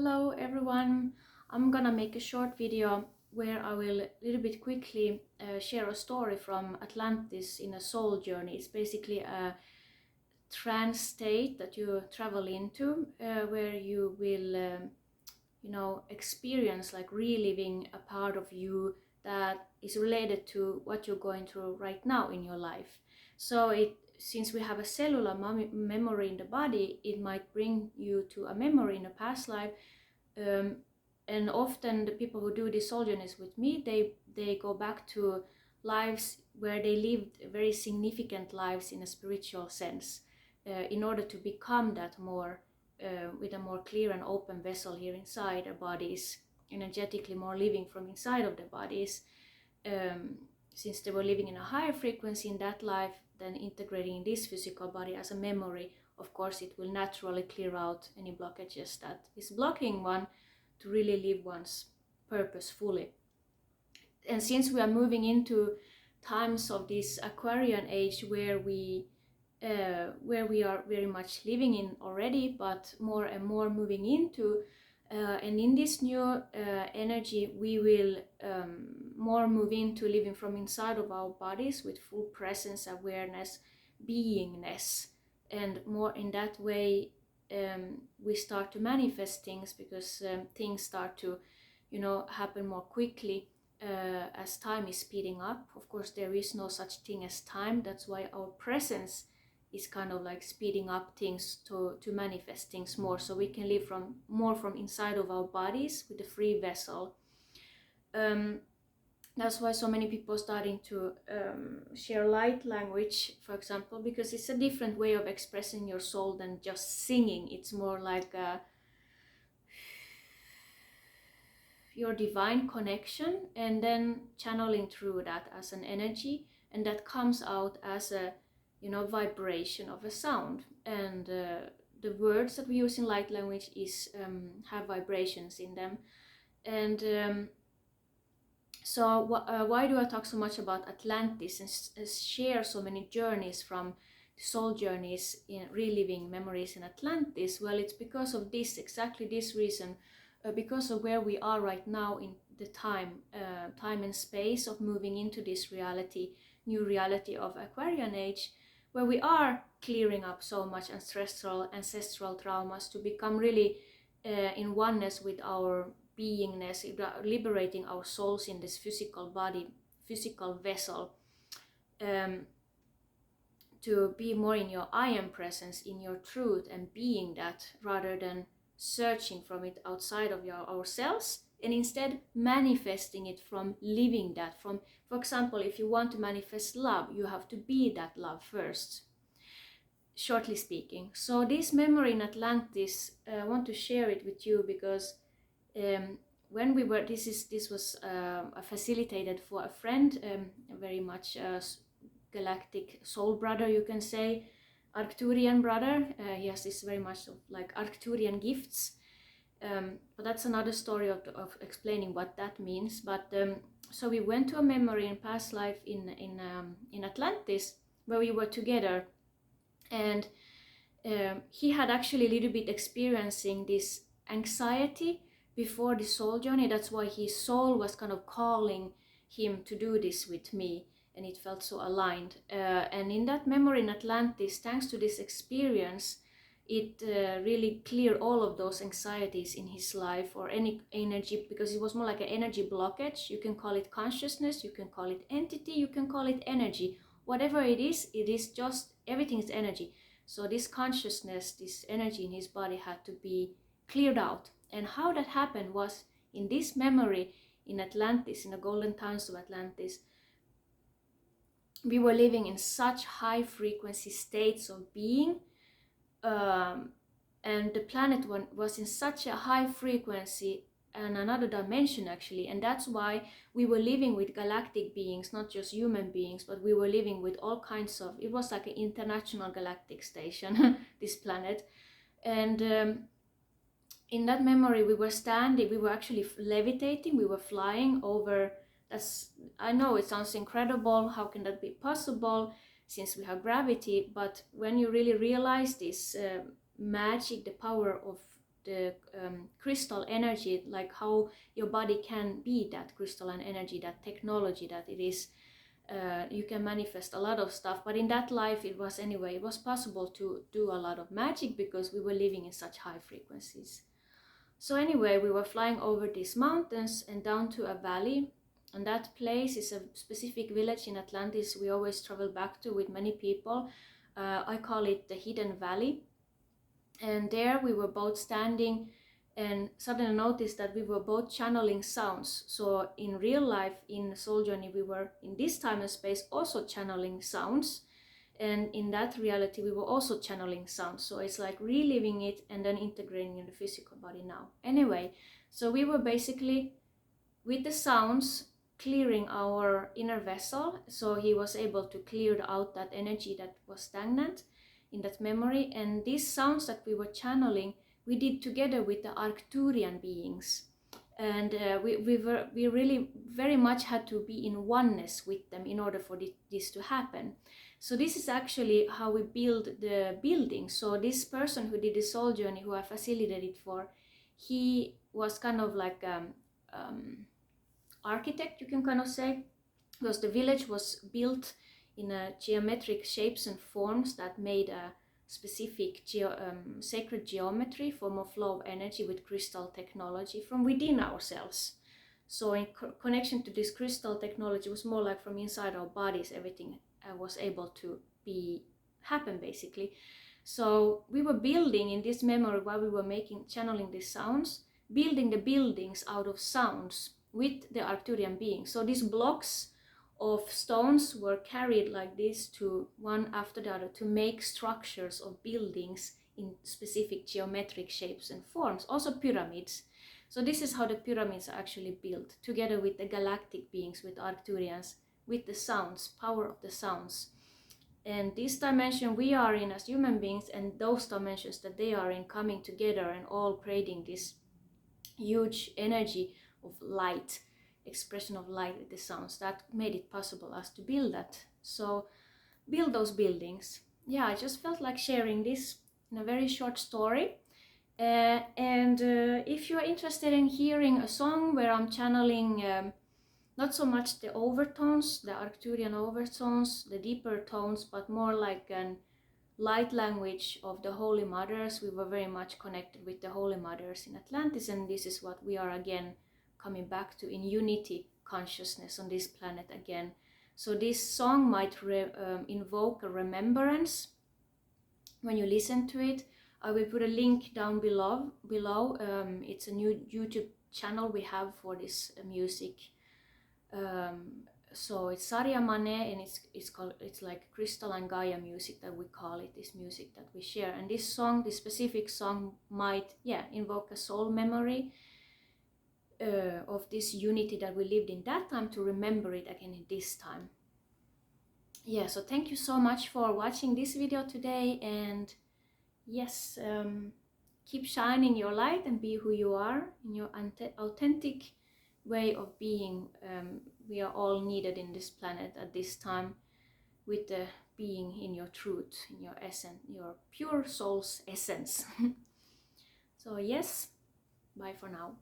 Hello everyone. I'm gonna make a short video where I will a little bit quickly share a story from Atlantis in a soul journey. It's basically a trance state that you travel into where you will experience like reliving a part of you that is related to what you're going through right now in your life. So since we have a cellular memory in the body, it might bring you to a memory in a past life. And often the people who do these soul journeys with me, they go back to lives where they lived very significant lives in a spiritual sense, in order to become that more with a more clear and open vessel here inside their bodies, energetically more living from inside of their bodies, since they were living in a higher frequency in that life than integrating in this physical body as a memory. Of course, it will naturally clear out any blockages that is blocking one to really live one's purpose fully. And since we are moving into times of this Aquarian age where we are very much living in already, but more and more moving into, and in this new energy we will more move into living from inside of our bodies with full presence, awareness, beingness, and more in that way we start to manifest things, because things start to happen more quickly as time is speeding up. Of course, there is no such thing as time. That's why our presence is kind of like speeding up things to manifest things more, so we can live more from inside of our bodies with a free vessel. That's why so many people are starting to share light language, for example, because it's a different way of expressing your soul than just singing. It's more like your divine connection, and then channeling through that as an energy, and that comes out as a vibration of a sound. And the words that we use in light language have vibrations in them. And so why do I talk so much about Atlantis and share so many journeys from soul journeys in reliving memories in Atlantis? Well, it's because of this, exactly this reason, because of where we are right now in the time and space of moving into this new reality of Aquarian age, where we are clearing up so much ancestral traumas to become really in oneness with our beingness, liberating our souls in this physical body, physical vessel, to be more in your I am presence, in your truth, and being that, rather than searching from it outside of ourselves, and instead manifesting it from living that. For example, if you want to manifest love, you have to be that love first, shortly speaking. So this memory in Atlantis, I want to share it with you because when we were, this was facilitated for a friend, very much galactic soul brother, you can say, Arcturian brother. He has this very much of like Arcturian gifts, but that's another story of explaining what that means. But so we went to a memory in past life in Atlantis where we were together, and he had actually a little bit experiencing this anxiety before the soul journey. That's why his soul was kind of calling him to do this with me, and it felt so aligned. And in that memory in Atlantis, thanks to this experience, it really cleared all of those anxieties in his life, or any energy, because it was more like an energy blockage. You can call it consciousness, you can call it entity, you can call it energy. Whatever it is just, everything is energy. So this consciousness, this energy in his body had to be cleared out. And how that happened was in this memory in Atlantis, in the golden times of Atlantis, we were living in such high frequency states of being, and the planet was in such a high frequency and another dimension actually, and that's why we were living with galactic beings, not just human beings, but we were living with all kinds of, it was like an international galactic station, this planet. And in that memory we were standing, we were actually levitating, we were flying over. I know it sounds incredible, how can that be possible since we have gravity, but when you really realize this magic, the power of the crystal energy, like how your body can be that crystalline energy, that technology that it is. You can manifest a lot of stuff, but in that life it was possible to do a lot of magic because we were living in such high frequencies. So anyway, we were flying over these mountains and down to a valley, and that place is a specific village in Atlantis we always travel back to with many people. I call it the Hidden Valley. And there we were both standing and suddenly noticed that we were both channeling sounds. So in real life, in Soul Journey, we were in this time and space also channeling sounds. And in that reality, we were also channeling sounds. So it's like reliving it and then integrating in the physical body now. Anyway, so we were basically with the sounds clearing our inner vessel. So he was able to clear out that energy that was stagnant in that memory. And these sounds that we were channeling, we did together with the Arcturian beings. And we really very much had to be in oneness with them in order for this to happen. So this is actually how we build the building. So this person who did the Soul Journey, who I facilitated for, he was kind of like architect, you can kind of say, because the village was built in geometric shapes and forms that made a specific sacred geometry for a flow of energy with crystal technology from within ourselves. So in connection to this crystal technology, was more like from inside our bodies, everything was able to happen basically. So we were building in this memory while we were channeling these sounds, building the buildings out of sounds with the Arcturian beings. So these blocks of stones were carried like this to one after the other to make structures of buildings in specific geometric shapes and forms, also pyramids. So this is how the pyramids are actually built, together with the galactic beings, with Arcturians, with the sounds, power of the sounds. And this dimension we are in as human beings, and those dimensions that they are in, coming together and all creating this huge energy of light, expression of light with the sounds, that made it possible us to build that. So build those buildings. Yeah, I just felt like sharing this in a very short story. And if you're interested in hearing a song where I'm channeling not so much the overtones, the Arcturian overtones, the deeper tones, but more like an light language of the Holy Mothers. We were very much connected with the Holy Mothers in Atlantis, and this is what we are again coming back to in unity consciousness on this planet again. So this song might invoke a remembrance when you listen to it. I will put a link down below. It's a new YouTube channel we have for this music. So it's Sarya Mane, and it's like crystalline Gaia music that we call it, this music that we share. And this song, this specific song, might invoke a soul memory of this unity that we lived in that time, to remember it again in this time. Yeah, so thank you so much for watching this video today, and yes, keep shining your light and be who you are in your authentic way of being. We are all needed in this planet at this time, with the being in your truth, in your essence, your pure soul's essence. So yes, bye for now.